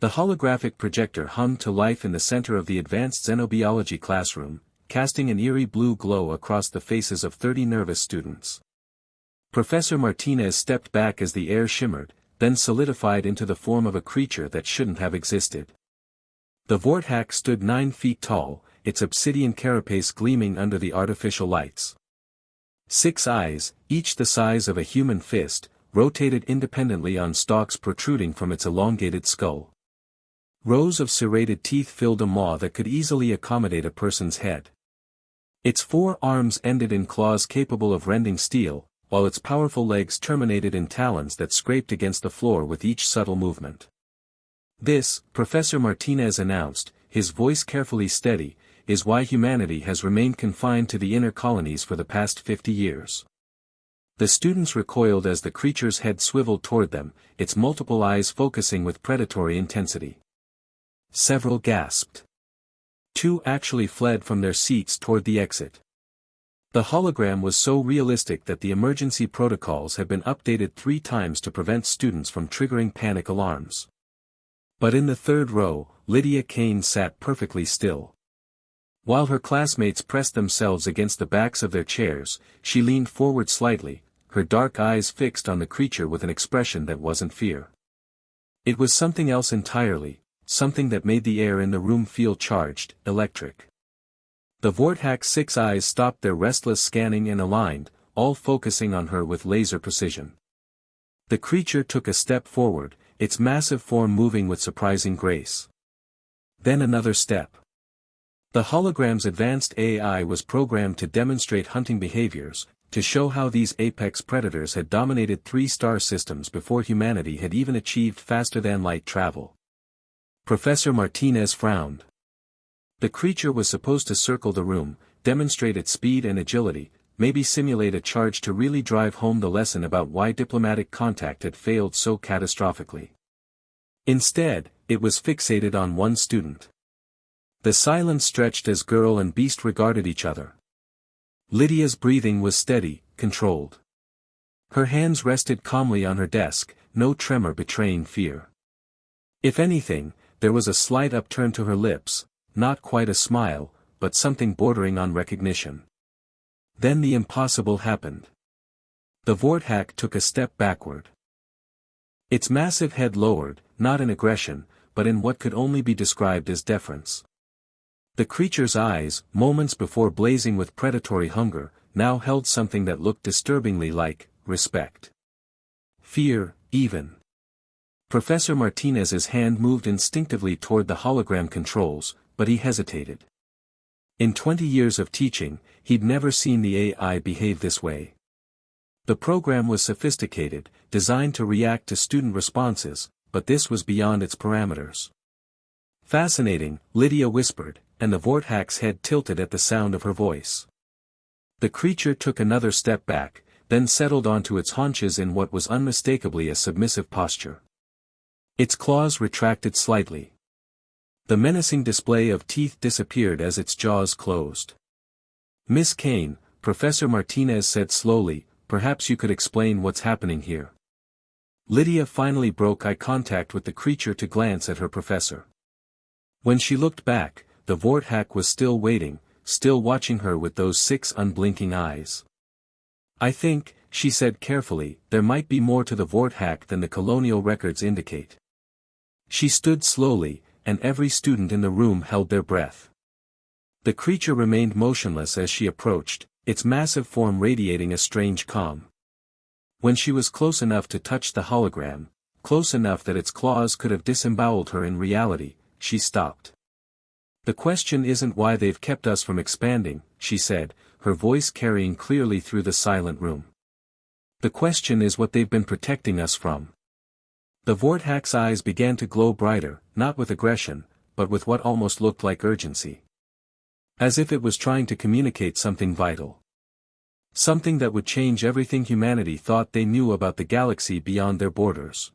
The holographic projector hummed to life in the center of the advanced xenobiology classroom, casting an eerie blue glow across the faces of 30 nervous students. Professor Martinez stepped back as the air shimmered, then solidified into the form of a creature that shouldn't have existed. The Vorthack stood 9 feet tall, its obsidian carapace gleaming under the artificial lights. 6 eyes, each the size of a human fist, rotated independently on stalks protruding from its elongated skull. Rows of serrated teeth filled a maw that could easily accommodate a person's head. Its 4 arms ended in claws capable of rending steel, while its powerful legs terminated in talons that scraped against the floor with each subtle movement. This, Professor Martinez announced, his voice carefully steady, is why humanity has remained confined to the inner colonies for the past 50 years. The students recoiled as the creature's head swiveled toward them, its multiple eyes focusing with predatory intensity. Several gasped. 2 actually fled from their seats toward the exit. The hologram was so realistic that the emergency protocols had been updated 3 times to prevent students from triggering panic alarms. But in the 3rd row, Lydia Kane sat perfectly still. While her classmates pressed themselves against the backs of their chairs, she leaned forward slightly, her dark eyes fixed on the creature with an expression that wasn't fear. It was something else entirely, something that made the air in the room feel charged, electric. The Vorthack's 6 eyes stopped their restless scanning and aligned, all focusing on her with laser precision. The creature took a step forward, its massive form moving with surprising grace. Then another step. The hologram's advanced AI was programmed to demonstrate hunting behaviors, to show how these apex predators had dominated 3 star systems before humanity had even achieved faster-than-light travel. Professor Martinez frowned. The creature was supposed to circle the room, demonstrate its speed and agility, maybe simulate a charge to really drive home the lesson about why diplomatic contact had failed so catastrophically. Instead, it was fixated on one student. The silence stretched as girl and beast regarded each other. Lydia's breathing was steady, controlled. Her hands rested calmly on her desk, no tremor betraying fear. If anything, there was a slight upturn to her lips, not quite a smile, but something bordering on recognition. Then the impossible happened. The Vorthack took a step backward. Its massive head lowered, not in aggression, but in what could only be described as deference. The creature's eyes, moments before blazing with predatory hunger, now held something that looked disturbingly like respect. Fear, even. Professor Martinez's hand moved instinctively toward the hologram controls, but he hesitated. In 20 years of teaching, he'd never seen the AI behave this way. The program was sophisticated, designed to react to student responses, but this was beyond its parameters. Fascinating, Lydia whispered, and the Vorthack's head tilted at the sound of her voice. The creature took another step back, then settled onto its haunches in what was unmistakably a submissive posture. Its claws retracted slightly. The menacing display of teeth disappeared as its jaws closed. Miss Kane, Professor Martinez said slowly, perhaps you could explain what's happening here. Lydia finally broke eye contact with the creature to glance at her professor. When she looked back, the Vorthack was still waiting, still watching her with those 6 unblinking eyes. I think, she said carefully, there might be more to the Vorthack than the colonial records indicate. She stood slowly, and every student in the room held their breath. The creature remained motionless as she approached, its massive form radiating a strange calm. When she was close enough to touch the hologram, close enough that its claws could have disemboweled her in reality, she stopped. The question isn't why they've kept us from expanding, she said, her voice carrying clearly through the silent room. The question is what they've been protecting us from. The Vorthack's eyes began to glow brighter, not with aggression, but with what almost looked like urgency. As if it was trying to communicate something vital. Something that would change everything humanity thought they knew about the galaxy beyond their borders.